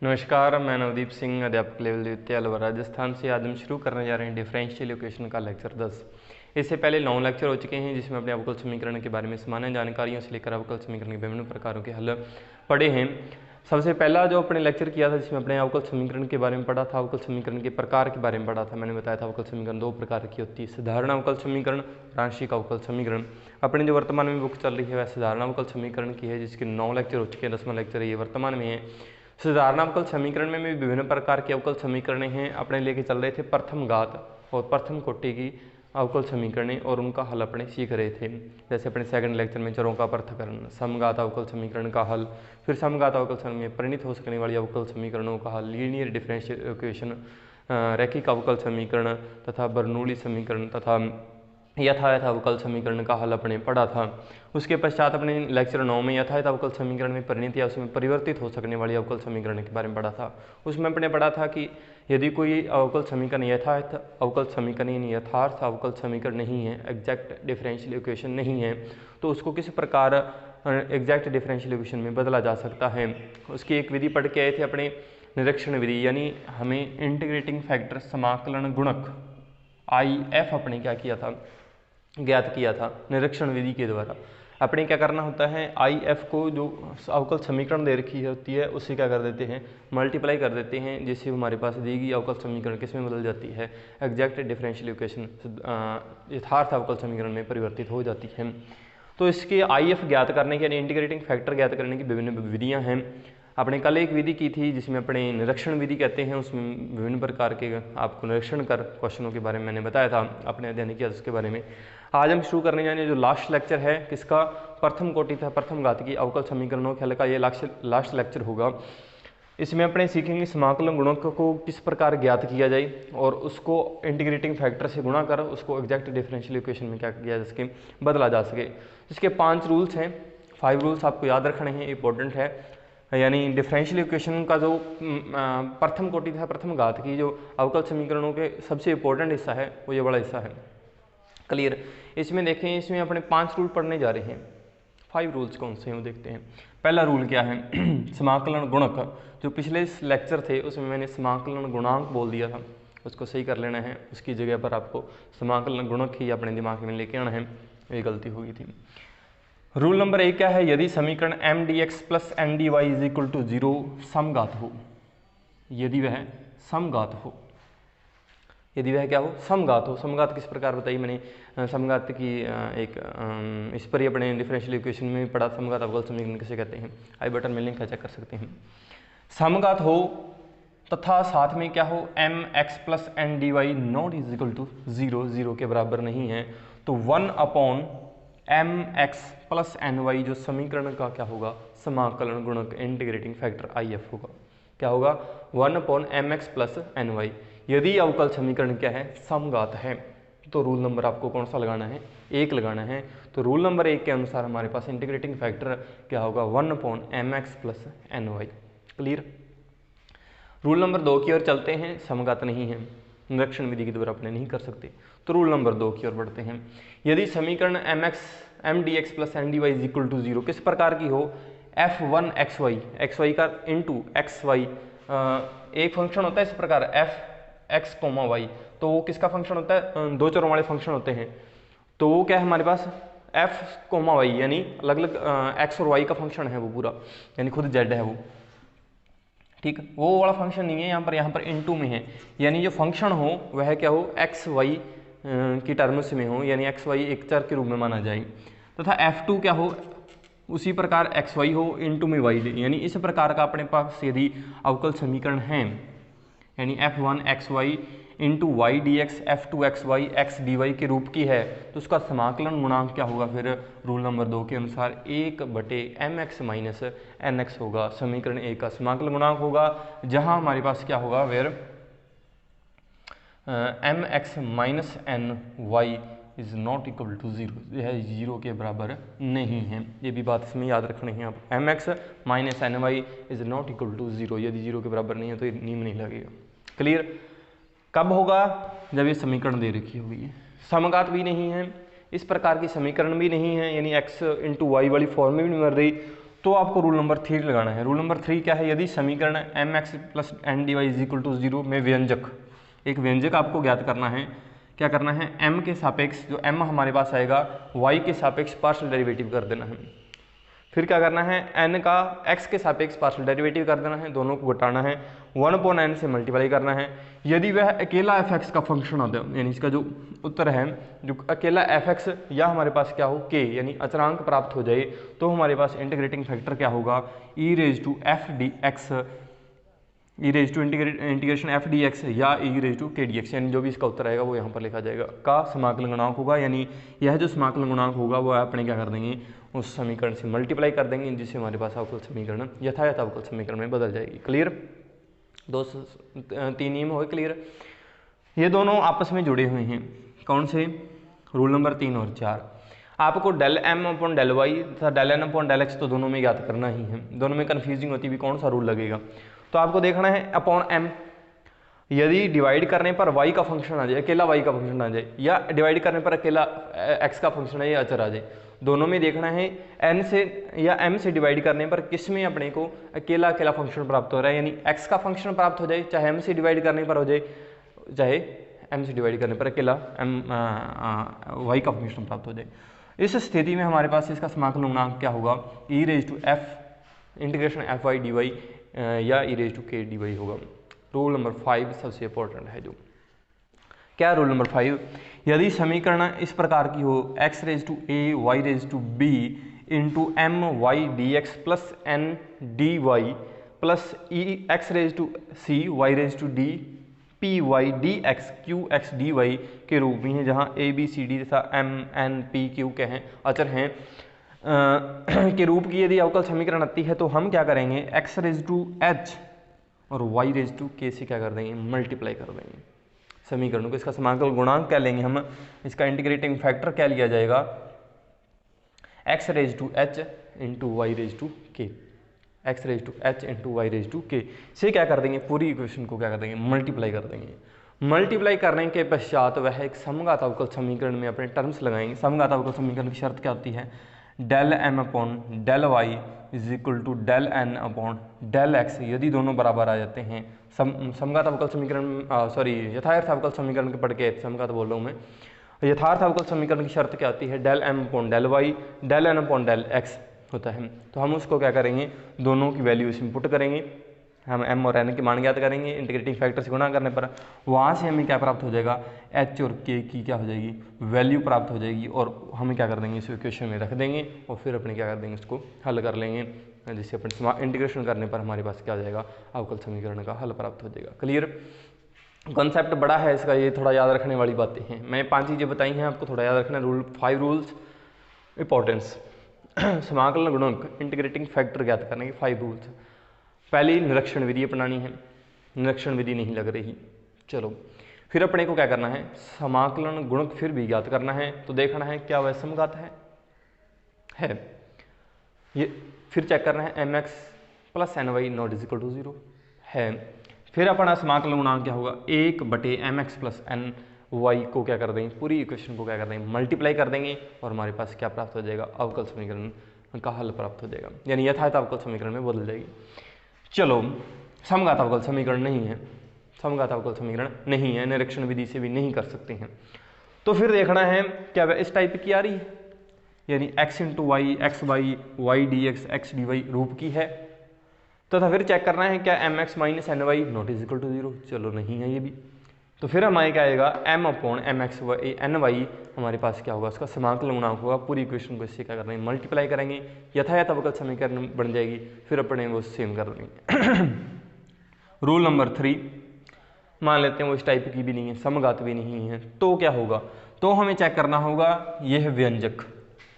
नमस्कार, मैं नवदीप सिंह, अध्यापक लेवल द्वितीय अलवर राजस्थान से। आज हम शुरू करने जा रहे हैं डिफरेंशियल इक्वेशन का लेक्चर 10। इससे पहले 9 लेक्चर हो चुके हैं जिसमें अपने अवकल समीकरण के बारे में सामान्य जानकारियों से लेकर अवकल समीकरण के विभिन्न प्रकारों के हल पढ़े हैं। सबसे पहला जो अपने लेक्चर किया था जिसमें अपने अवकल समीकरण के बारे में पढ़ा था, अवकल समीकरण के प्रकार के बारे में पढ़ा था। मैंने बताया था अवकल समीकरण 2 प्रकार की होती है, साधारण अवकल समीकरण, आंशिक अवकल समीकरण। अपने जो वर्तमान में बुक चल रही है वह साधारण अवकल समीकरण की है, जिसके 9 लेक्चर हो चुके हैं। 10वां लेक्चर ये वर्तमान में है। साधारण अवकल समीकरण में भी विभिन्न प्रकार के अवकल समीकरण हैं। अपने लेके चल रहे थे प्रथम घात और प्रथम कोटि की अवकल समीकरण और उनका हल अपने सीख रहे थे। जैसे अपने सेकंड लेक्चर में चरों का पृथक्करण, समघात अवकल समीकरण का हल, फिर समघात अवकल समीकरण में परिणत हो सकने वाली अवकल समीकरणों का हल, लीनियर डिफरेंशियल इक्वेशन, रैखिक अवकल समीकरण तथा बर्नौली समीकरण तथा यथायथ अवकल समीकरण का हल अपने पढ़ा था। उसके पश्चात अपने लेक्चर 9 में यथायथ अवकल समीकरण में परिणत या उसमें परिवर्तित हो सकने वाली अवकल समीकरण के बारे में पढ़ा था। उसमें अपने पढ़ा था कि यदि कोई अवकल समीकरण यथायथ अवकल समीकरण यानी यथार्थ अवकल समीकरण नहीं है, एग्जैक्ट डिफरेंशियल इक्वेशन नहीं है, तो उसको किस प्रकार एग्जैक्ट डिफरेंशियल इक्वेशन में बदला जा सकता है। उसकी एक विधि पढ़ के आए थे अपने, निरीक्षण विधि, यानी हमें इंटीग्रेटिंग फैक्टर समाकलन गुणक IF अपने क्या किया था, ज्ञात किया था निरीक्षण विधि के द्वारा। अपने क्या करना होता है, IF को जो अवकल समीकरण दे रखी होती है उससे क्या कर देते हैं, मल्टीप्लाई कर देते हैं, जिससे हमारे पास दी गई अवकल समीकरण किस में बदल जाती है, एग्जैक्ट डिफरेंशियल इक्वेशन यथार्थ अवकल समीकरण में परिवर्तित हो जाती है। तो इसके IF ज्ञात करने के यानी इंटीग्रेटिंग फैक्टर ज्ञात करने की विभिन्न विधियाँ हैं। अपने कल एक विधि की थी जिसमें अपने निरीक्षण विधि कहते हैं, उसमें विभिन्न प्रकार के आपको निरीक्षण कर क्वेश्चनों के बारे में मैंने बताया था, अपने अध्ययन किया उसके बारे में। आज हम शुरू करने जाने जो लास्ट लेक्चर है किसका, प्रथम कोटि था प्रथम घात की अवकल समीकरणों के हल का ये लास्ट लेक्चर होगा। इसमें अपने सीखेंगे समाकलन गुणक को किस प्रकार ज्ञात किया जाए और उसको इंटीग्रेटिंग फैक्टर से गुणा कर उसको एग्जैक्ट डिफरेंशियल इक्वेशन में क्या किया जा सके, बदला जा सके। इसके 5 रूल्स हैं, 5 रूल्स आपको याद रखने हैं, इंपॉर्टेंट है। यानी डिफरेंशियल इक्वेशन का जो प्रथम कोटि था प्रथम घात की जो अवकल समीकरणों के सबसे इंपॉर्टेंट हिस्सा है वो ये बड़ा हिस्सा है। क्लियर। इसमें देखें, इसमें अपने 5 रूल पढ़ने जा रहे हैं। 5 रूल्स कौन से हैं वो देखते हैं। पहला रूल क्या है, समाकलन गुणक। जो पिछले लेक्चर थे उसमें मैंने समाकलन गुणांक बोल दिया था, उसको सही कर लेना है। उसकी जगह पर आपको समाकलन गुणक ही अपने दिमाग में लेके आना है, ये गलती हो गई थी। रूल नंबर 1 क्या है, यदि समीकरण mdx plus ndy is equal to 0 समघात हो, यदि वह समघात हो, यदि वह क्या हो, समघात हो। समघात किस प्रकार बताइए मैंने, समघात की इस पर ही अपने डिफरेंशियल इक्वेशन में पढ़ा, समघात अवकल समीकरण किसे कहते हैं, आई बटन में लिंक है, चेक कर सकते हैं। समघात हो तथा साथ में क्या हो, mx plus ndy not is equal to 0, 0 के बराबर नहीं है, तो 1/mx प्लस ny जो समीकरण का क्या होगा, समाकलन गुणक इंटीग्रेटिंग फैक्टर IF होगा। क्या होगा, 1/mx प्लस ny। यदि अवकल समीकरण क्या है, समघात है, तो रूल नंबर आपको कौन सा लगाना है, 1 लगाना है। तो रूल नंबर 1 के अनुसार हमारे पास इंटीग्रेटिंग फैक्टर क्या होगा, 1/mx plus ny। Clear. Rule number 2 की ओर चलते हैं। समघात नहीं है, निरीक्षण विधि के द्वारा अपने नहीं कर सकते, तो रूल नंबर 2 की ओर बढ़ते हैं। यदि समीकरण mdx plus ndy is equal to 0 किस प्रकार की हो, f1xy, xy का इंटू xy, एक फंक्शन होता है इस प्रकार fx, y, तो वो किसका फंक्शन होता है, 2 चरों वाले फंक्शन होते हैं। तो वो क्या है हमारे पास, f, y, यानी अलग अलग x और y का फंक्शन है वो पूरा, यानी खुद z है वो, ठीक। वो वाला फंक्शन नहीं है यहाँ पर इनटू में है, यानी जो फंक्शन हो वह क्या हो, एक्स वाई की टर्म्स में हो, यानी एक्स वाई एक चर के रूप में माना जाए, तथा f2 क्या हो, उसी प्रकार एक्स वाई हो इनटू में वाई, यानी इस प्रकार का अपने पास यदि अवकल समीकरण है, यानी f1xy into y d x, f2xy x dy के रूप की है, तो उसका समाकलन गुणांक क्या होगा फिर, रूल नंबर 2 के अनुसार 1/mx माइनस nx होगा। समीकरण 1 का समाकलन गुणांक होगा, जहां हमारे पास क्या होगा where mx minus ny is not equal to 0, यह 0 के बराबर नहीं है। ये भी बात इसमें याद रखनी है आप, mx minus ny is not equal to 0, यदि 0 के बराबर नहीं है तो ये नीम नहीं लगेगा। क्लियर। कब होगा, जब ये समीकरण दे रखी होगी, समघात भी नहीं है, इस प्रकार की समीकरण भी नहीं है, यानी x इंटू वाई वाली फॉर्म में भी नहीं मर रही, तो आपको रूल नंबर 3 लगाना है। रूल नंबर 3 क्या है, यदि समीकरण m x plus n d y is equal to 0 में व्यंजक, एक व्यंजक आपको ज्ञात करना है। क्या करना है, m के सापेक्ष जो m हमारे पास आएगा y के सापेक्ष पार्शियल डेरिवेटिव कर देना है। फिर क्या करना है, n का x के सापेक्ष पार्शियल डेरिवेटिव कर देना है, दोनों को घटाना है, 1/n से मल्टीप्लाई करना है। यदि वह अकेला f(x) का फंक्शन आता है, यानी इसका जो उत्तर है, जो अकेला f(x) या हमारे पास क्या हो k यानी अचरांक प्राप्त हो जाए, तो हमारे पास इंटीग्रेटिंग फैक्टर क्या होगा, इंटीग्रेशन एफ डी एक्स या के डी एक्स, यानी जो भी इसका उत्तर आएगा वो यहाँ पर लिखा जाएगा, का समाकलन गुणांक होगा। यानी यह जो समाकलन गुणांक होगा वो अपने क्या कर देंगे, उस समीकरण से मल्टीप्लाई कर देंगे, जिससे हमारे पास अवकल समीकरण यथायथ अवकल समीकरण में बदल जाएगी। क्लियर, 3 नियम हो गए क्लियर। ये दोनों आपस में जुड़े हुए हैं, कौन से, रूल नंबर 3 और 4। आपको del M upon del Y तथा del N upon del X तो दोनों में ज्ञात करना ही है। दोनों में कन्फ्यूजिंग होती भी कौन सा रूल लगेगा, तो आपको देखना है अपॉन एम, यदि डिवाइड करने पर y का फंक्शन आ जाए, अकेला y का फंक्शन आ जाए, या डिवाइड करने पर अकेला x का फंक्शन है या अचर आ जाए, दोनों में देखना है n से या m से डिवाइड करने पर किस में अपने को अकेला अकेला फंक्शन प्राप्त हो रहा है, यानी x का फंक्शन प्राप्त हो जाए, चाहे m से डिवाइड करने पर हो जाए, चाहे m से डिवाइड करने पर अकेला y का फंक्शन प्राप्त हो जाए। इस स्थिति में हमारे पास इसका समाकलन गुणांक क्या होगा, integration f Y D Y या के डी वाई होगा। रूल नंबर 5 सबसे इंपॉर्टेंट है, जो क्या रूल नंबर 5, यदि समीकरण इस प्रकार की हो, x raise to a y raise to b into m y d x plus n d y plus e x raise to c y raise to d p y d x q x d y के रूप में है, जहाँ a b c d तथा m n p q के हैं अचर हैं के रूप की यदि अवकल समीकरण आती है, तो हम क्या करेंगे, x रेज टू h और y रेज टू k से क्या कर देंगे, मल्टीप्लाई कर देंगे समीकरणों को। इसका समाकल गुणांक क्या लेंगे हम, इसका इंटीग्रेटिंग फैक्टर क्या लिया जाएगा, x raise to h into y raise to k, x raise to h into y raise to k से क्या कर देंगे, पूरी इक्वेशन को क्या कर देंगे, मल्टीप्लाई कर देंगे। मल्टीप्लाई करने के पश्चात वह एक समघात अवकल समीकरण में अपने टर्म्स लगाएंगे। समघात अवकल समीकरण की शर्त क्या होती है, del M upon del y is equal to del N upon del x, यदि दोनों बराबर आ जाते हैं। समघात अवकल समीकरण यथार्थ अवकल समीकरण के पढ़ के समघात बोल रहा हूँ मैं। यथार्थ अवकल समीकरण की शर्त क्या होती है, del M upon del y del N upon del x होता है। तो हम उसको क्या करेंगे, दोनों की वैल्यू इसमें पुट करेंगे, हम m और n की मान ज्ञात करेंगे, इंटीग्रेटिंग फैक्टर से गुणा करने पर वहाँ से हमें क्या प्राप्त हो जाएगा, h और k की क्या हो जाएगी, वैल्यू प्राप्त हो जाएगी, और हम क्या कर देंगे, इस इक्वेशन में रख देंगे और फिर अपने क्या कर देंगे, उसको हल कर लेंगे, जिससे अपन इंटीग्रेशन करने पर हमारे पास क्या आ जाएगा, अवकल समीकरण का हल प्राप्त हो जाएगा। क्लियर, कॉन्सेप्ट बड़ा है इसका, ये थोड़ा याद रखने वाली बातें हैं। मैंने 5 चीज़ें बताई हैं, आपको थोड़ा याद रखना। रूल 5 रूल्स इंपॉर्टेंस, समाकलन गुणांक, इंटीग्रेटिंग फैक्टर ज्ञात करने के 5 रूल्स। पहली निरीक्षण विधि अपनानी है, निरीक्षण विधि नहीं लग रही, चलो फिर अपने को क्या करना है, समाकलन गुणक फिर भी ज्ञात करना है। तो देखना है क्या वह समघात है ये, फिर चेक करना है m x plus n y not is equal to 0 है। फिर अपना समाकलन गुणांक क्या होगा, 1/mx प्लस एन वाई को क्या कर देंगे, पूरी इक्वेशन को क्या कर देंगे, मल्टीप्लाई कर देंगे, और हमारे पास क्या प्राप्त हो जाएगा, अवकल समीकरण का हल प्राप्त हो जाएगा, यानी यथार्थ अवकल समीकरण में बदल जाएगी। चलो, समघात अवकल समीकरण नहीं है, समघात अवकल समीकरण नहीं है, निरीक्षण विधि से भी नहीं कर सकते हैं। तो फिर देखना है क्या वह इस टाइप की आ रही है, यानी x into y x y y d x x d y रूप की है, तथा फिर चेक करना है क्या m x minus n y not is equal to 0, चलो नहीं है ये भी। तो फिर हमारे क्या आएगा, m upon m x n y हमारे पास क्या होगा, उसका समाकलन गुणांक होगा, पूरी इक्वेशन को इससे क्या करना है, मल्टीप्लाई करेंगे, यथायथ अवकल समीकरण बन जाएगी, फिर अपने वो सेम कर देंगे। रूल नंबर 3, मान लेते हैं वो इस टाइप की भी नहीं है, समघात भी नहीं है, तो क्या होगा, तो हमें चेक करना होगा यह व्यंजक,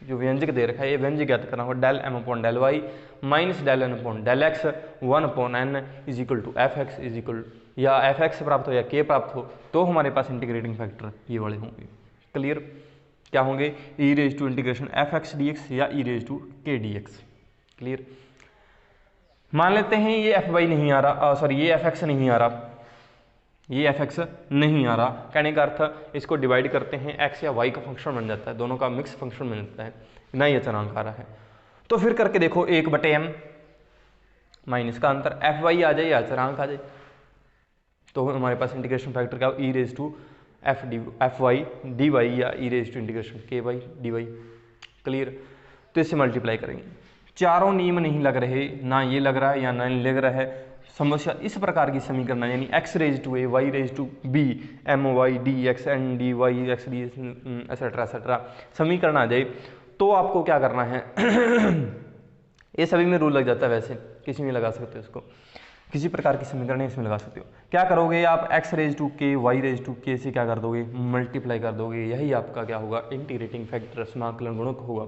जो व्यंजक दे रखा है ये व्यंजक ज्ञात करना होगा, del M upon del y minus del N upon del x 1/n is equal to f x is equal, या एफ एक्स प्राप्त हो या के प्राप्त हो, तो हमारे पास इंटीग्रेटिंग फैक्टर ये वाले होंगे। क्लियर, क्या होंगे, E raise to integration F X D X या E raise to K D X. Clear, मान लेते हैं ये एफ वाई नहीं आ रहा, सॉरी ये एफ एक्स नहीं आ रहा, ये एफ एक्स नहीं आ रहा, कहने का अर्थ इसको डिवाइड करते हैं एक्स या वाई का फंक्शन बन जाता है, दोनों का मिक्स फंक्शन बन जाता है, ना ये अचरांक आ रहा है। तो फिर करके देखो 1/m माइनस का अंतर एफ वाई आ जाए या चरांक आ जाए, तो हमारे पास इंटीग्रेशन फैक्टर क्या हो, E raise to F Y D Y या E raise to integration K Y D Y. Clear. तो इससे मल्टीप्लाई करेंगे, चारों नियम नहीं लग रहे, ना ये लग रहा है या ना लग रहा है, समस्या इस प्रकार की समीकरण यानी x raise to a y raise to b m y d x n d y x d etcetera समीकरण आ जाए, तो आपको क्या करना है ये सभी में रूल लग जाता है, वैसे किसी में लगा सकते हो इसको, किसी प्रकार की समीकरण इसमें लगा सकते हो। क्या करोगे आप, एक्स रेज टू के वाई रेज टू के से क्या कर दोगे, मल्टीप्लाई कर दोगे, यही आपका क्या होगा, इंटीग्रेटिंग फैक्टर समाकलन गुणक होगा।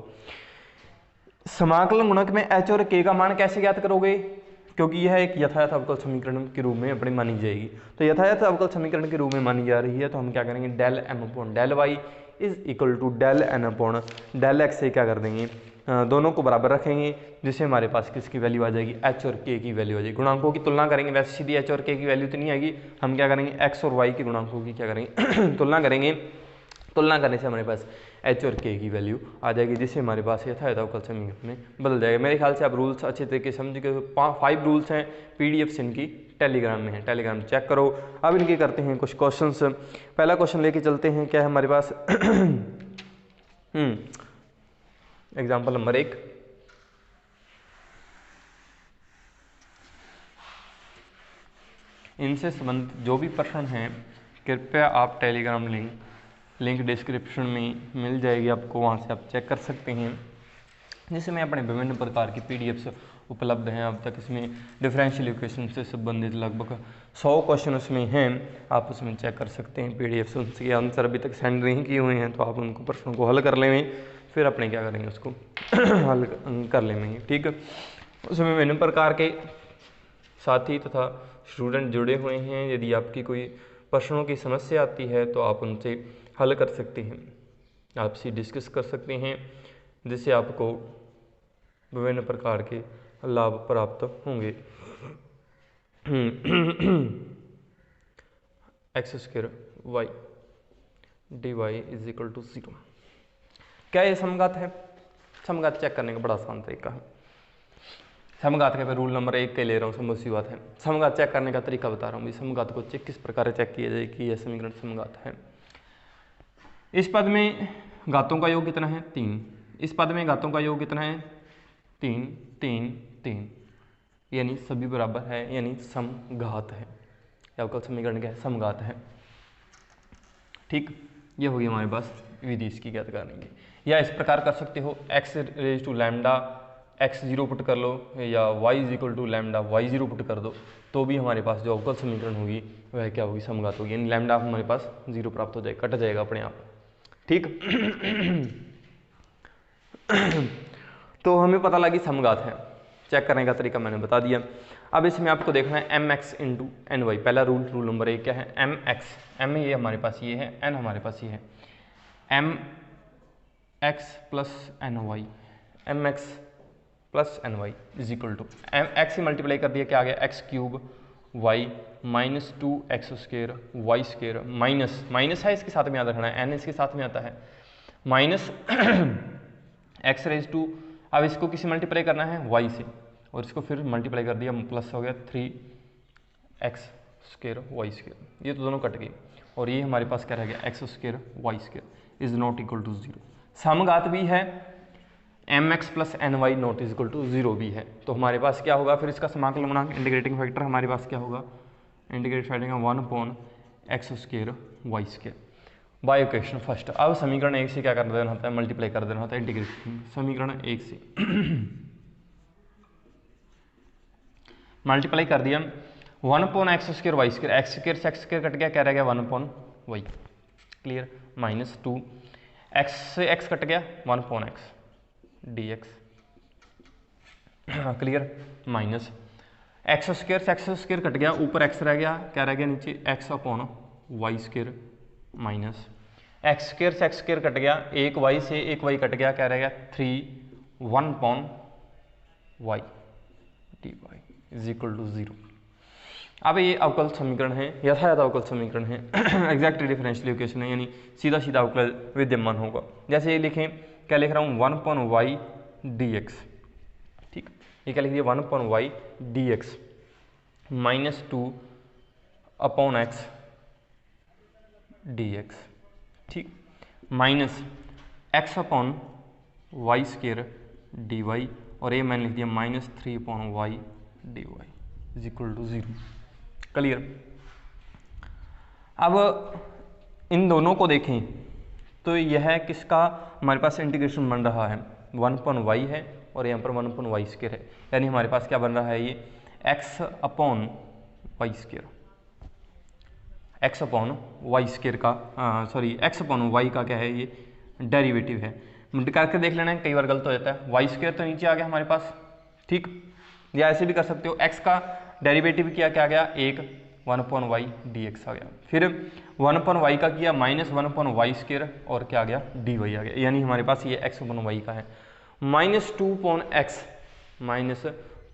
समाकलन गुणक में एच और के का मान कैसे ज्ञात करोगे, क्योंकि यह एक यथायथ अवकल समीकरण के रूप में अपनी मानी जाएगी, तो यथायथ अवकल समीकरण के रूप में मानी जा रही है, तो हम क्या करेंगे, del M upon del y is equal to del N upon del x से क्या कर देंगे, दोनों को बराबर रखेंगे, जिससे हमारे पास किसकी वैल्यू आ जाएगी, एच और के की वैल्यू आ जाएगी। गुणांकों की तुलना करेंगे, वैसे सीधी एच और के की वैल्यू तो नहीं आएगी, हम क्या करेंगे, एक्स और वाई के गुणांकों की क्या करेंगे तुलना करेंगे, तुलना करने से हमारे पास एच और के की वैल्यू आ जाएगी, जिससे हमारे पास यथायथ अवकल समीकरण में बदल जाएगा। मेरे ख्याल से आप रूल्स अच्छे तरीके से समझ गए, 5 रूल्स हैं, पीडीएफ इनकी टेलीग्राम में है, टेलीग्राम चेक करो। अब इनके करते हैं कुछ क्वेश्चंस। पहला क्वेश्चन लेके चलते हैं, क्या है हमारे पास एग्जाम्पल नंबर 1, इनसे संबंधित जो भी प्रश्न हैं कृपया आप टेलीग्राम लिंक डिस्क्रिप्शन में मिल जाएगी आपको, वहाँ से आप चेक कर सकते हैं, जिसमें अपने विभिन्न प्रकार की पीडीएफ्स उपलब्ध हैं। अब तक इसमें डिफरेंशियल इक्वेशन से संबंधित लगभग 100 क्वेश्चन उसमें हैं, आप उसमें चेक कर सकते हैं पीडीएफ्स, उनके आंसर अभी तक सेंड नहीं किए हुए हैं, तो आप उनको प्रश्नों को हल कर लेंगे, फिर अपने क्या करेंगे उसको हल कर लेंगे, ठीक है। उसमें विभिन्न प्रकार के साथी तथा स्टूडेंट जुड़े हुए हैं, यदि आपकी कोई प्रश्नों की समस्या आती है तो आप उनसे हल कर सकते हैं, आपसे डिस्कस कर सकते हैं, जिससे आपको विभिन्न प्रकार के लाभ प्राप्त होंगे। X square y D y is equal to 0। क्या ये समघात है? समघात चेक करने का बड़ा आसान तरीका है। समघात के रूल नंबर 1 के ले रहा हूँ, समझ सी बात है। समघात चेक करने का तरीका बता रहा हूँ, समघात को चेक किस प्रकार चेक किया जाए कि यह समीकरण समघात है। इस पद में घातों का योग कितना है, 3। इस पद में घातों का योग कितना है, 3 3 3, यानी सभी बराबर है, यानी समघात है। अवकल समीकरण क्या है, समघात है, ठीक। ये होगी हमारे पास विधि इसकी ज्ञात करने की। या इस प्रकार कर सकते हो, x raise to lambda x0 put कर लो, या y is equal to lambda y0 put कर दो, तो भी हमारे पास जो अवकल समीकरण होगी वह क्या होगी, समघात होगी, यानी लैम्डा हमारे पास 0 प्राप्त हो जाएगा, कट जाएगा अपने आप, ठीक। तो हमें पता लगी समघात है, चेक करने का तरीका मैंने बता दिया। अब इसमें आपको देखना है mx इंटू एन वाई। पहला रूल नंबर 1 क्या है, mx, m ये हमारे पास ये है, n हमारे पास ये है, mx plus n y, mx plus n y is equal to x से मल्टीप्लाई कर दिया, क्या आ गया, x cube y minus 2x square y square, minus है इसके साथ में याद रखना है, एन इसके साथ में आता है, माइनस एक्स रेज टू, अब इसको किसी मल्टीप्लाई करना है वाई से, और इसको फिर मल्टीप्लाई कर दिया, प्लस हो गया 3x स्क्वायर वाई स्क्वायर, ये तो दोनों कट गए, और ये हमारे पास क्या रह गया, x square y square is not equal to 0। समघात भी है, mx plus n y not is equal to 0 भी है, तो हमारे पास क्या होगा फिर इसका समाकलन गुणांक, इंटीग्रेटिंग फैक्टर हमारे पास क्या होगा, integrate factor 1/x square y square by equation first. अब समीकरण 1 से क्या कर देना होता है, मल्टीप्लाई कर देना होता है, इंटीग्रेट समीकरण 1 से मल्टीप्लाई कर दिया, 1/x square y square, x square से एक्स स्क्वायर कट गया, क्या रह गया 1/y, क्लियर, माइनस 2 x से x कट गया 1/x dx, clear, minus x square से एक्स स्क्वायर कट गया, ऊपर x रह गया, क्या रह गया नीचे x/y square, minus x square से एक्स स्क्वायर कट गया, एक y से एक y कट गया, क्या रह गया 3/1/y dy is equal to 0। अब ये अवकल समीकरण है, यथायथ अवकल समीकरण है, एग्जैक्ट डिफरेंशियल इक्वेशन है, यानी सीधा सीधा अवकल विद्यमान होगा। जैसे ये लिखें, क्या लिख रहा हूँ, 1/y dx, ये क्या लिख दिया 1/y dx minus 2/x dx, ठीक, माइनस x/y² dy और ये मैंने लिख दिया minus 3/y dy is equal to 0। Clear. अब इन दोनों को देखें तो यह किसका हमारे पास इंटीग्रेशन बन रहा है 1/y है और यहाँ पर 1/y² है, यानी हमारे पास क्या बन रहा है ये x/y², x/y² का x/y का क्या है ये डेरिवेटिव है। करके देख लेना है, कई बार गलत हो जाता है, y² तो नीचे आ गया हमारे पास, ठीक, या ऐसे भी कर सकते हो x का डेरिवेटिव किया क्या आ गया 1/y dx आ गया, फिर 1/y का किया माइनस 1/y² और क्या आ गया dy आ गया, यानी हमारे पास ये x/y का है माइनस 2/x माइनस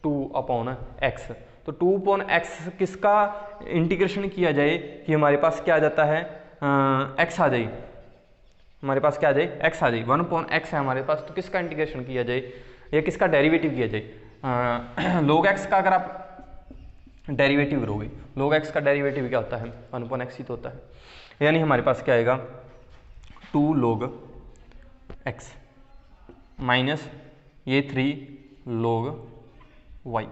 2/x। तो 2/x किसका इंटीग्रेशन किया जाए कि हमारे पास क्या आ जाता है x आ जाए, हमारे पास क्या आ जाए x आ जाए, 1/x है हमारे पास, तो किसका इंटीग्रेशन किया जाए या किसका डेरिवेटिव किया जाए log x का। अगर आप डेरिवेटिव करोगे log x का डेरिवेटिव क्या होता है 1/x ही तो होता है, यानी हमारे पास क्या आएगा 2 log x माइनस ये 3 log y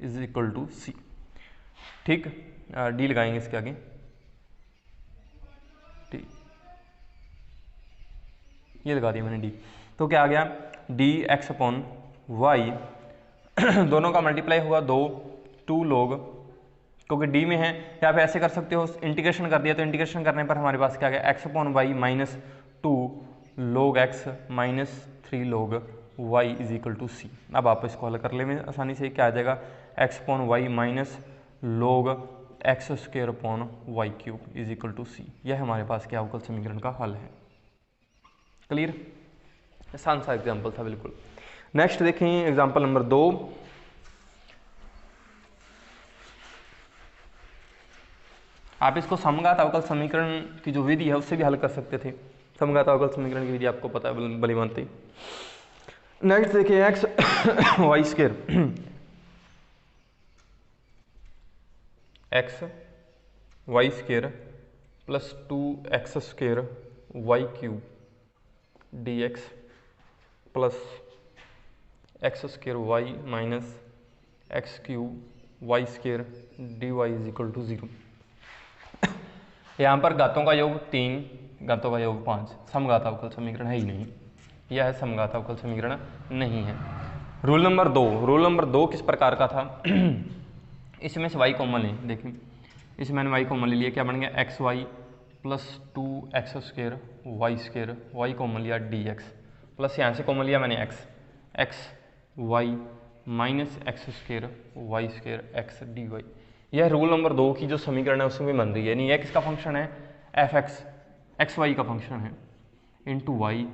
is equal to C, ठीक, डी लगाएंगे इसके आगे, डी ये लगा दिया मैंने डी, तो क्या आ गया डी x/y दोनों का मल्टीप्लाई हुआ 2 log, क्योंकि डी में है, यहाँ पे ऐसे कर सकते हो इंटीग्रेशन कर दिया, तो इंटीग्रेशन करने पर हमारे पास क्या आ गया x/y minus 2 log x minus 3 log y is equal to C. अब आप इसको हल कर ले में आसानी से क्या आ जाएगा x/y minus log x² is equal to C. यह हमारे पास क्या अवकल समीकरण का हल है। क्लियर, आसान सा एग्जाम्पल था बिल्कुल। नेक्स्ट देखें एग्जाम्पल नंबर 2, आप इसको समघात अवकल समीकरण की जो विधि है उससे भी हल कर सकते थे, समघात अवकल समीकरण की विधि आपको पता है भली भांति। नेक्स्ट देखिए x/y² x/y² plus 2x² y³ dx plus x² y minus x³ y² dy is equal to 0। यहाँ पर घातों का योग 3, घातों का योग 5, समघात अवकल समीकरण है ही नहीं, यह समघात अवकल समीकरण नहीं है। रूल नंबर 2 किस प्रकार का था इसमें से y कॉमन है, देखिए इसमें मैंने y कॉमन ले लिया, क्या बन गया xy plus 2x² y² y common लिया dx प्लस यहाँ से कॉमन लिया मैंने x y minus x² y² x dy। यह रूल नंबर 2 की जो समीकरण है उसमें बन रही है, यानी यह किसका फंक्शन है fx xy का फंक्शन है इंटू y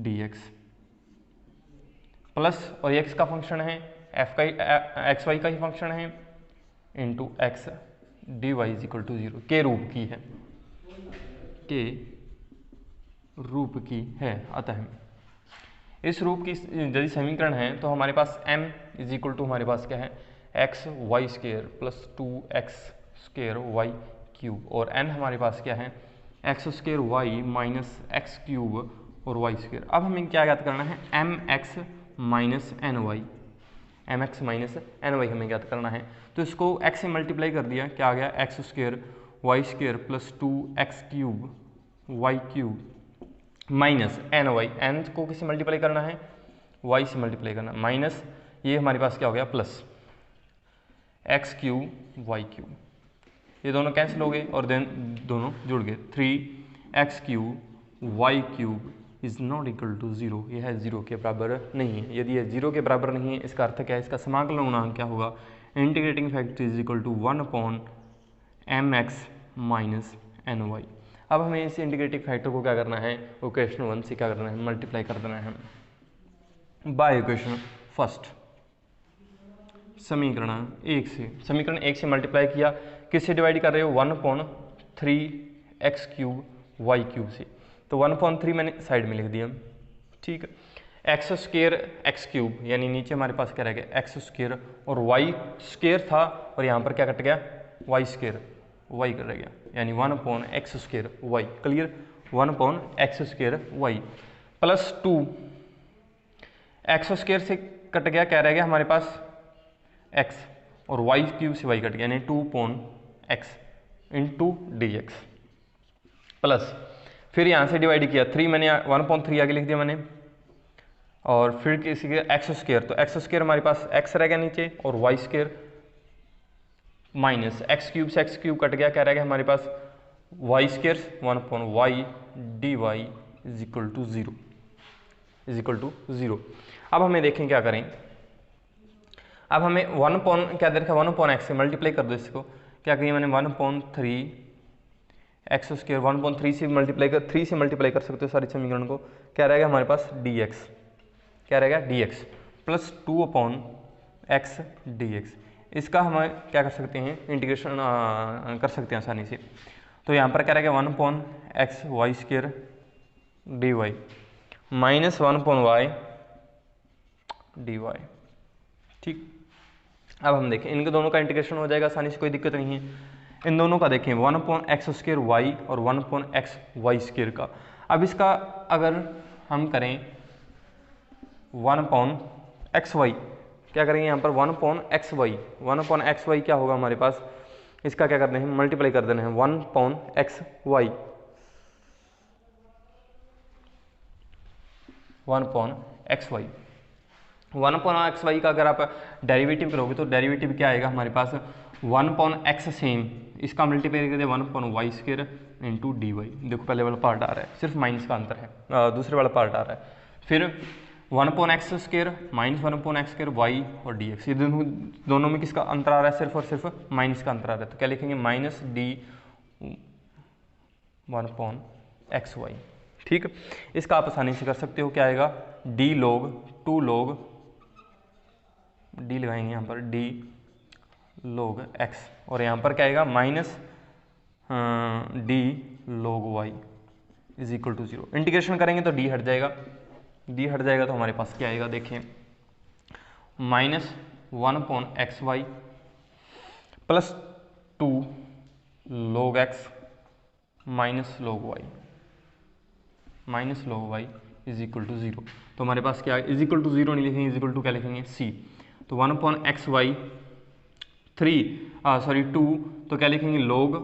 dx प्लस और ये x का फंक्शन है f का xy का ही फंक्शन है into x dy is equal to 0 के रूप की है, के रूप की है। अतः इस रूप की यदि समीकरण है तो हमारे पास m इज इक्वल टू हमारे पास क्या है xy² प्लस 2x² y³ और n हमारे पास क्या है x² y माइनस x³ और y²। अब हमें क्या ज्ञात करना है mx minus ny, mx minus ny हमें ज्ञात करना है, तो इसको x से मल्टीप्लाई कर दिया, क्या आ गया x² y² plus 2x³ y³ minus ny, n को किससे मल्टीप्लाई करना है y से मल्टीप्लाई करना, माइनस ये हमारे पास क्या हो गया प्लस x³ y³, ये दोनों कैंसिल हो गए और देन दोनों जुड़ गए, 3x³ y³ is not equal to 0, यह 0 के बराबर नहीं है। यदि यह 0 के बराबर नहीं है इसका अर्थ क्या है, इसका समाकलन गुणांक क्या होगा integrating factor is equal to 1/mx minus ny। अब हमें इस इंटीग्रेटिंग फैक्टर को क्या करना है इक्वेशन 1 से क्या करना है मल्टीप्लाई कर देना है बाय इक्वेशन फर्स्ट, समीकरण 1 से, समीकरण 1 से मल्टीप्लाई किया, किससे डिवाइड कर रहे हो 1/3x³ y³ से, तो 1/3 मैंने साइड में लिख दिया, ठीक। एक्स स्क्वायर एक्स क्यूब, यानी नीचे हमारे पास क्या रह गया एक्स स्क्वायर, और वाई स्क्वायर था और यहाँ पर क्या कट गया वाई स्क्वायर, वाई कर रह गया, यानी 1/x square y. Clear, 1/x square y plus 2 x square से कट गया, क्या रह गया हमारे पास x, और वाई क्यूब से वाई कट गया, यानी 2/x into D x, plus फिर यहाँ से डिवाइड किया 3, मैंने 1/3 आगे लिख दिया मैंने, और फिर किसी के एक्स स्क्वायर, तो एक्स स्क्वायर हमारे पास x रह गया नीचे, और Y square minus X cube से एक्स क्यूब कट गया, क्या रह गया हमारे पास Y square 1/y dy is equal to 0। अब हमें देखें क्या करें, अब हमें क्या दे रखा है 1/x से मल्टीप्लाई कर दो इसको, क्या करिए मैंने 1/3 एक्स स्क्वायर 1/3 से मल्टीप्लाई कर 3 से मल्टीप्लाई कर सकते हो सारी समीकरण को, क्या रहेगा हमारे पास dx, क्या रहेगा dx प्लस 2/x dx। इसका हम क्या कर सकते हैं इंटीग्रेशन कर सकते हैं आसानी से, तो यहाँ पर क्या रहेगा 1/x y square dy minus 1/y dy। ठीक, अब हम देखें इनके दोनों का इंटीग्रेशन हो जाएगा आसानी से, कोई दिक्कत नहीं है। इन दोनों का देखें 1/x स्क्वायर वाई और 1/x वाई स्क्वायर का। अब इसका अगर हम करें 1/xy, क्या करेंगे यहाँ पर 1/xy क्या होगा हमारे पास, इसका क्या करना है मल्टीप्लाई कर देना है 1/xy 1/xy का अगर आप डेरिवेटिव करोगे तो डेरिवेटिव क्या आएगा हमारे पास 1/x सेम, इसका मल्टीप्लाई कर दिया 1/y square into d Y. देखो पहले वाला पार्ट आ रहा है, सिर्फ माइनस का अंतर है, दूसरे वाला पार्ट आ रहा है। फिर 1/x square minus 1/x square y और डी एक्स, ये दोनों में किसका अंतर आ रहा है, सिर्फ और सिर्फ माइनस का अंतर आ रहा है, तो क्या लिखेंगे माइनस डी 1/xy। ठीक, इसका आप आसानी से कर सकते हो, क्या आएगा डी लॉग 2 लॉग डी लगाएंगे यहाँ पर डी log x, और यहाँ पर क्या आएगा minus d log y is equal to 0। Integration करेंगे तो d हट जाएगा, d हट जाएगा तो हमारे पास क्या आएगा देखें minus 1/xy plus 2 log x minus log y is equal to 0। तो हमारे पास क्या इज इक्वल टू 0 नहीं लिखेंगे, इज इक्वल टू क्या लिखेंगे c, तो 1/xy 2, तो क्या लिखेंगे log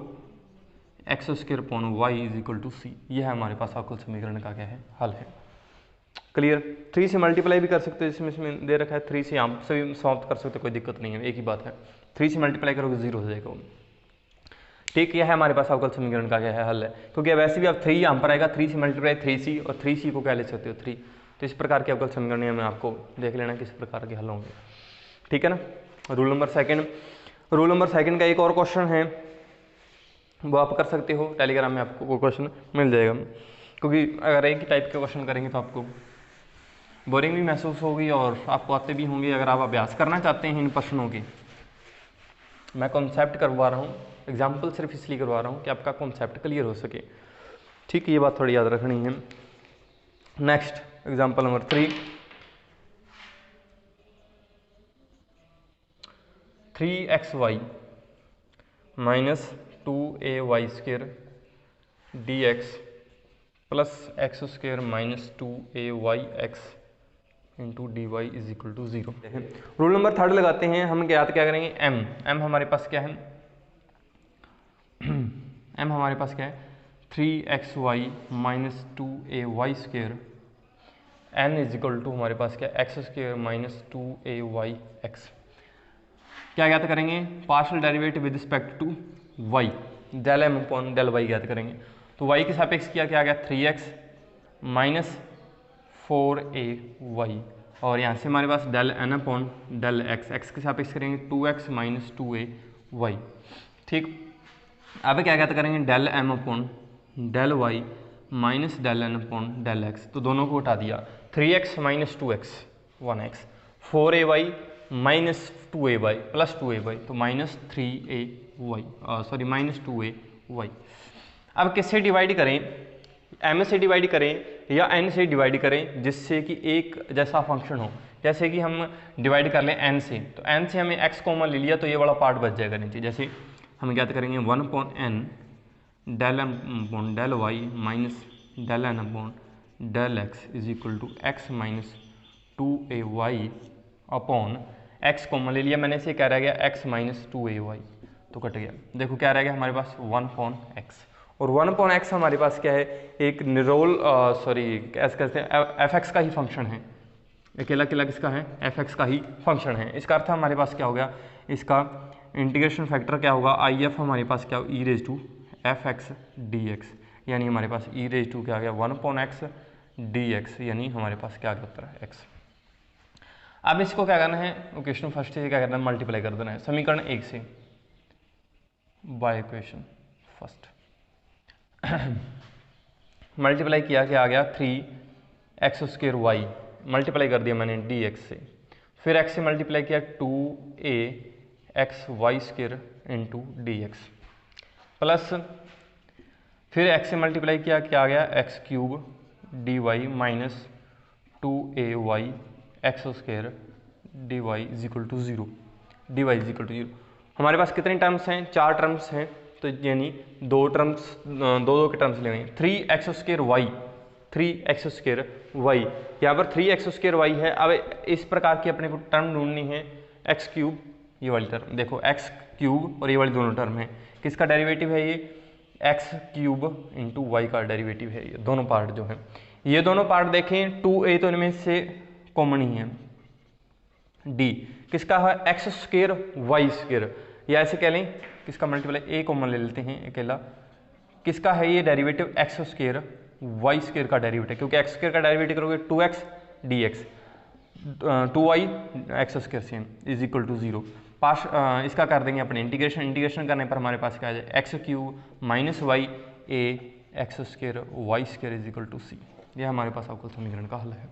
x square upon Y is equal to C. यह है हमारे पास अवकल समीकरण का क्या है हल है। क्लियर, 3 से मल्टीप्लाई भी कर सकते हो, इसमें दे रखा है 3 से यहाँ से भी सॉल्व कर सकते हो, कोई दिक्कत नहीं है, एक ही बात है, 3 से मल्टीप्लाई करोगे 0 हो जाएगा। ठीक, यह है हमारे पास अवकल समीकरण का क्या है हल है, क्योंकि वैसे भी अब 3 यहाँ पर आएगा, 3 से मल्टीप्लाई 3c, और 3c को क्या ले सकते हो 3, तो इस प्रकार के अवकल समीकरण में आपको देख लेना किस प्रकार के हल होंगे। ठीक है ना। रूल नंबर सेकंड का एक और क्वेश्चन है, वो आप कर सकते हो, टेलीग्राम में आपको वो क्वेश्चन मिल जाएगा, क्योंकि अगर एक ही टाइप के क्वेश्चन करेंगे तो आपको बोरिंग भी महसूस होगी और आपको आते भी होंगे। अगर आप अभ्यास करना चाहते हैं इन प्रश्नों की, मैं कॉन्सेप्ट करवा रहा हूँ, एग्जाम्पल सिर्फ इसलिए करवा रहा हूँ कि आपका कॉन्सेप्ट क्लियर हो सके। ठीक, ये बात थोड़ी याद रखनी है। Next example number 3, 3xy minus 2ay square dx plus x square minus 2ayx into d y is equal to 0। Rule number 3 लगाते हैं, हम क्या करेंगे m हमारे पास क्या है m हमारे पास क्या है 3xy minus 2ay square n is equal to हमारे पास क्या एक्स स्क्र माइनस 2ayx। क्या ज्ञात करेंगे partial derivative with respect to y, del m upon del y ज्ञात करेंगे। तो y के सापेक्ष किया क्या आ गया 3x माइनस 4ay, और यहाँ से हमारे पास del n upon del x के सापेक्ष करेंगे 2x माइनस 2ay। ठीक, अब क्या ज्ञात करेंगे del m upon del y minus del n upon del x, तो दोनों को हटा दिया 3x minus 2x 1x, 4ay minus 2ay plus 2ay, तो माइनस 3ay माइनस 2ay। अब किससे डिवाइड करें, m से डिवाइड करें या n से डिवाइड करें जिससे कि एक जैसा फंक्शन हो। जैसे कि हम डिवाइड कर लें n से, तो n से हमें x कॉमन ले लिया तो ये वाला पार्ट बच जाएगा नीचे। जैसे हम ज्ञात करेंगे 1/n del m upon del y minus del n upon del x is equal to x minus 2ay upon x common ले लिया मैंने, से क्या रह गया x माइनस 2ay, तो कट गया। देखो क्या रह गया हमारे पास 1/x, और 1/x हमारे पास क्या है, एक निरोल कैसे कहते हैं f(x) का ही फंक्शन है, अकेला अकेला किसका है, f(x) का ही फंक्शन है। इसका अर्थ हमारे पास क्या हो गया, इसका इंटीग्रेशन फैक्टर क्या होगा, if हमारे पास क्या e raise to f(x) dx, यानी हमारे पास e रेज टू क्या आ गया 1/x dx, यानी हमारे पास क्या आ गया उत्तर है x। अब इसको क्या करना है, इक्वेशन फर्स्ट से क्या करना है, मल्टीप्लाई कर देना है समीकरण 1 से बाय इक्वेशन फर्स्ट। मल्टीप्लाई किया, क्या आ गया 3x² y, मल्टीप्लाई कर दिया मैंने dx से, फिर x से मल्टीप्लाई किया 2axy² इंटू dx, प्लस फिर x से मल्टीप्लाई किया, क्या आ गया x³ dy minus 2ay x² dy is equal to 0, dy is equal to 0। हमारे पास कितने टर्म्स हैं, 4 टर्म्स हैं, तो यानी दो के टर्म्स लेंगे। 3x² y, यहाँ पर 3x² y है। अब इस प्रकार की अपने को टर्म ढूंढनी है, x³ ये वाली टर्म, देखो x³ और ये वाली दोनों टर्म है, किसका डेरिवेटिव है, ये x³ इंटू वाई का डेरिवेटिव है, ये दोनों पार्ट जो है, ये दोनों पार्ट देखें 2a तो इनमें से कॉमन ही है, d किसका है x² y², या ऐसे कह लें किसका मल्टीप्लाई a कॉमन ले लेते हैं अकेला, किसका है ये डेरिवेटिव x² y² का डेरिवेटिव, क्योंकि x² का डेरिवेटिव करोगे 2x dx 2y x² same is equal to 0। पास इसका कर देंगे अपने इंटीग्रेशन करने पर हमारे पास क्या आ जाए x³ minus y a x² y² is equal to c, यह हमारे पास अवकल समीकरण का हल है।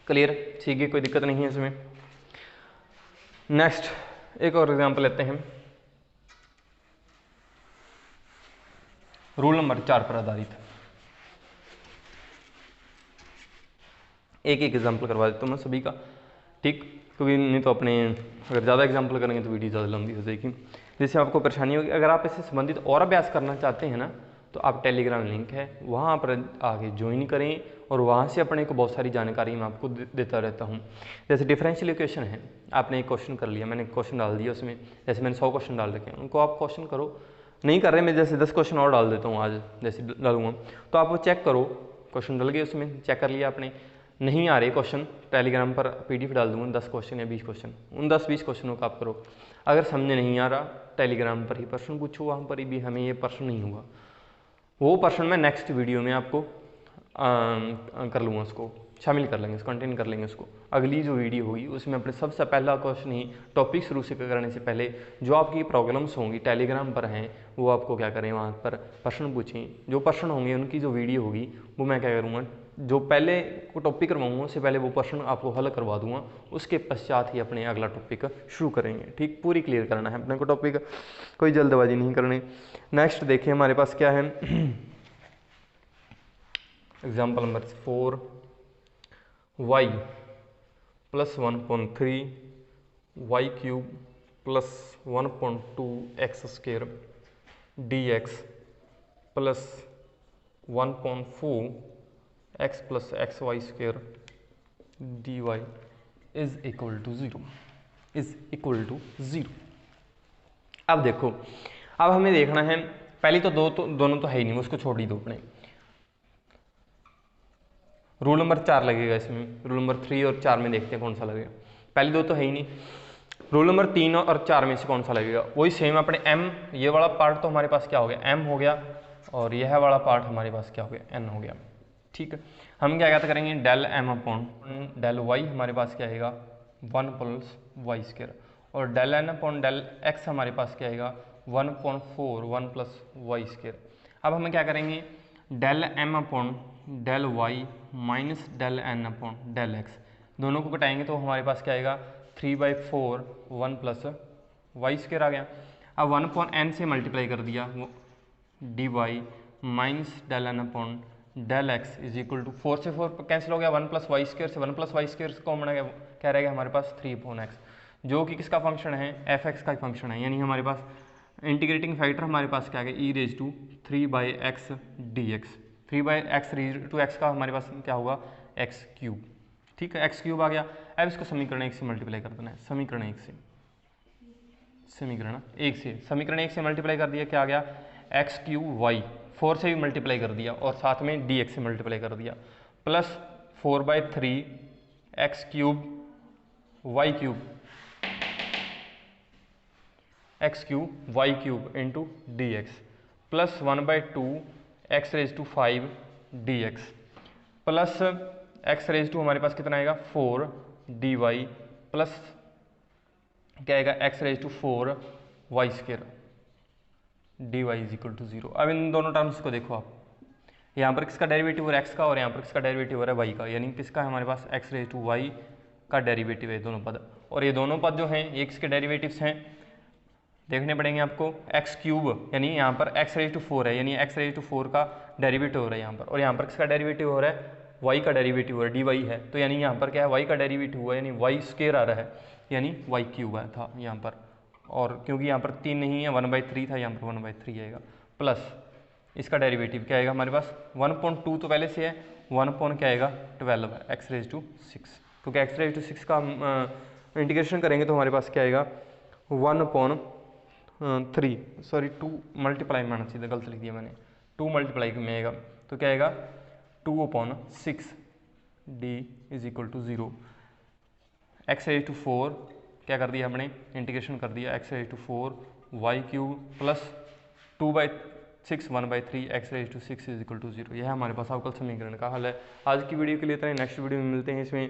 क्लियर, ठीक है, कोई दिक्कत नहीं है इसमें। नेक्स्ट एक और एग्जांपल लेते हैं, रूल नंबर 4 पर आधारित। एक एग्जांपल करवा देता हूँ मैं सभी का, ठीक, क्योंकि नहीं तो अपने अगर ज़्यादा एग्जांपल करेंगे तो वीडियो ज़्यादा लंबी हो जाएगी, जिससे आपको परेशानी होगी। अगर आप इससे संबंधित और अभ्यास करना चाहते हैं ना, तो आप टेलीग्राम लिंक है वहाँ पर आगे ज्वाइन करें, और वहाँ से अपने को बहुत सारी जानकारी मैं आपको देता रहता हूँ। जैसे डिफरेंशियल इक्वेशन है, आपने एक क्वेश्चन कर लिया, मैंने क्वेश्चन डाल दिया उसमें, जैसे मैंने 100 क्वेश्चन डाल रखे हैं, उनको आप क्वेश्चन करो, नहीं कर रहे मैं जैसे 10 क्वेश्चन और डाल देता हूँ आज, जैसे डालूंगा तो आप वो चेक करो, क्वेश्चन डल गए उसमें, चेक कर लिया आपने, नहीं आ रहे क्वेश्चन टेलीग्राम पर PDF डाल दूँगा 10 क्वेश्चन या 20 क्वेश्चन, उन 10-20 क्वेश्चनों का आप करो। अगर समझ नहीं आ रहा टेलीग्राम पर ही प्रश्न पूछो, वहाँ पर ही भी हमें ये प्रश्न नहीं हुआ, वो प्रश्न मैं नेक्स्ट वीडियो में आपको कर लूँगा, उसको शामिल कर लेंगे, कंटेन कर लेंगे उसको। अगली जो वीडियो होगी उसमें अपने सबसे पहला क्वेश्चन ही टॉपिक शुरू से करने से पहले जो आपकी प्रॉब्लम्स होंगी टेलीग्राम पर हैं, वो आपको क्या करें, वहाँ पर प्रश्न पूछें, जो प्रश्न होंगे उनकी जो वीडियो होगी वो मैं क्या करूँगा, जो पहले को टॉपिक करवाऊँगा उससे पहले वो प्रश्न आपको हल करवा दूँगा, उसके पश्चात ही अपने अगला टॉपिक शुरू करेंगे। ठीक, पूरी क्लियर करना है अपने को टॉपिक, कोई जल्दबाजी नहीं करनी। नेक्स्ट देखिए हमारे पास क्या है, example number 4, y plus 1/3 y³ plus 1/2 x² dx plus 1/4 x plus xy² dy is equal to 0। अब देखो, अब हमें देखना है, पहली तो दोनों तो है ही नहीं, उसको छोड़ ही दो अपने, रूल नंबर 4 लगेगा इसमें, रूल नंबर 3 और 4 में देखते हैं कौन सा लगेगा। पहले दो तो है ही नहीं, रूल नंबर 3 और 4 में से कौन सा लगेगा, वही सेम अपने m, ये वाला पार्ट तो हमारे पास क्या हो गया m हो गया, और यह वाला पार्ट हमारे पास क्या हो गया n हो गया। ठीक है, हम क्या कहते करेंगे del m upon del y हमारे पास क्या आएगा 1 प्लस y², और del n upon del x हमारे पास क्या आएगा 1/4 1 प्लस y²। अब हम क्या करेंगे del m upon del y minus del n upon del x, दोनों को घटाएंगे तो हमारे पास क्या आएगा 3/4 1 प्लस y² आ गया। अब 1/n से मल्टीप्लाई कर दिया dy minus del n upon del x is equal to 4 से 4 कैंसिल हो गया, 1 प्लस वाई स्क्र से 1 प्लस वाई स्क्र कॉमन है, क्या रहेगा हमारे पास 3/x, जो कि किसका फंक्शन है, एफ एक्स का फंक्शन है। यानी हमारे पास इंटीग्रेटिंग फैक्टर हमारे पास क्या है, e⁻3/x dx, 3/x का हमारे पास क्या होगा, x³। ठीक है, x³ आ गया। अब इसको समीकरण 1 से मल्टीप्लाई कर देना है, समीकरण 1 से मल्टीप्लाई कर दिया, क्या आ गया, x³ 4 से भी मल्टीप्लाई कर दिया और साथ में dx से मल्टीप्लाई कर दिया, plus 4/3 x³ y³ into dx, plus 1/2 x⁵ dx, plus x⁵ हमारे पास कितना आएगा 4 dy, प्लस क्या आएगा x⁴ y² dy is equal to 0। अब इन दोनों टर्म्स को देखो आप, यहाँ पर किसका डेरिवेटिव हो रहा है x का, और यहाँ पर किसका डेरिवेटिव हो रहा है y का, यानी किसका है हमारे पास x⁵y का डेरिवेटिव है दोनों पद, और ये दोनों पद जो हैं ये किसके डेरिवेटिव्स हैं, देखने पड़ेंगे आपको। x³ यानी यहाँ पर x⁴ है, यानी x⁴ का डेरिवेटिव हो रहा है यहाँ पर, और यहाँ पर किसका डेरिवेटिव हो रहा है, y का डेरिवेटिव हो रहा है, dy है, तो यानी यहाँ पर क्या है, y का डेरिवेटिव हुआ यानी y² आ रहा है, यानी y³ आया था यहाँ पर, और क्योंकि यहाँ पर 3 नहीं है 1/3 था, यहाँ पर 1/3 आएगा, प्लस इसका डेरिवेटिव क्या आएगा हमारे पास 1/2 तो पहले से है, 1 क्या आएगा 12 है x⁵, क्योंकि x⁵ का इंटीग्रेशन करेंगे तो हमारे पास क्या आएगा 1/3, सॉरी 2 मल्टीप्लाई में आना चाहिए, गलत लिख दिया मैंने, 2 मल्टीप्लाई में आएगा, तो क्या आएगा 2/6 d is equal to 0। x⁴ क्या कर दिया हमने, इंटीग्रेशन कर दिया, x⁴ y³ plus 2/6 1/3 x⁵ is equal to 0। यह हमारे पास अवकल समीकरण का हल है। आज की वीडियो के लिए इतना ही, नेक्स्ट वीडियो में मिलते हैं। इसमें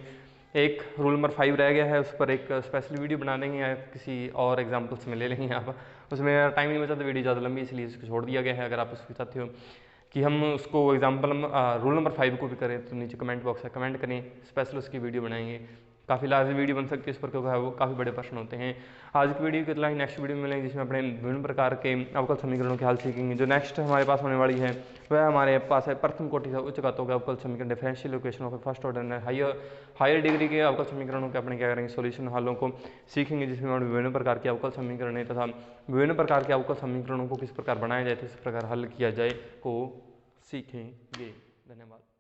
एक रूल नंबर 5 रह गया है, उस पर एक स्पेशल वीडियो बना देंगे या किसी और एग्जाम्पल्स में ले लेंगे आप, उसमें टाइम नहीं बचा तो वीडियो ज़्यादा लंबी, इसलिए इसको छोड़ दिया गया है। अगर आप उसको चाहते हो कि हम उसको एग्जाम्पल रूल नंबर 5 को भी करें तो नीचे कमेंट बॉक्स है, कमेंट करें, स्पेशल उसकी वीडियो बनाएंगे। काफ़ी लार्ज वीडियो बन सकती है इस पर, क्योंकि वो काफ़ी बड़े प्रश्न होते हैं। आज की वीडियो के इतना ही, नेक्स्ट वीडियो में मिलेंगे जिसमें अपने विभिन्न प्रकार के अवकल समीकरणों के हल सीखेंगे। जो नेक्स्ट हमारे पास होने वाली है वह हमारे पास है प्रथम कोटि से उच्च घातों के अवकल समीकरण, differential equation of first order, higher degree के अवकल समीकरणों के अपने क्या करेंगे सोल्यूशन हलों को सीखेंगे, जिसमें हम विभिन्न प्रकार के अवकल समीकरण तथा विभिन्न प्रकार के अवकल समीकरणों को किस प्रकार बनाया जाए तो इस प्रकार हल किया जाए को सीखेंगे। धन्यवाद।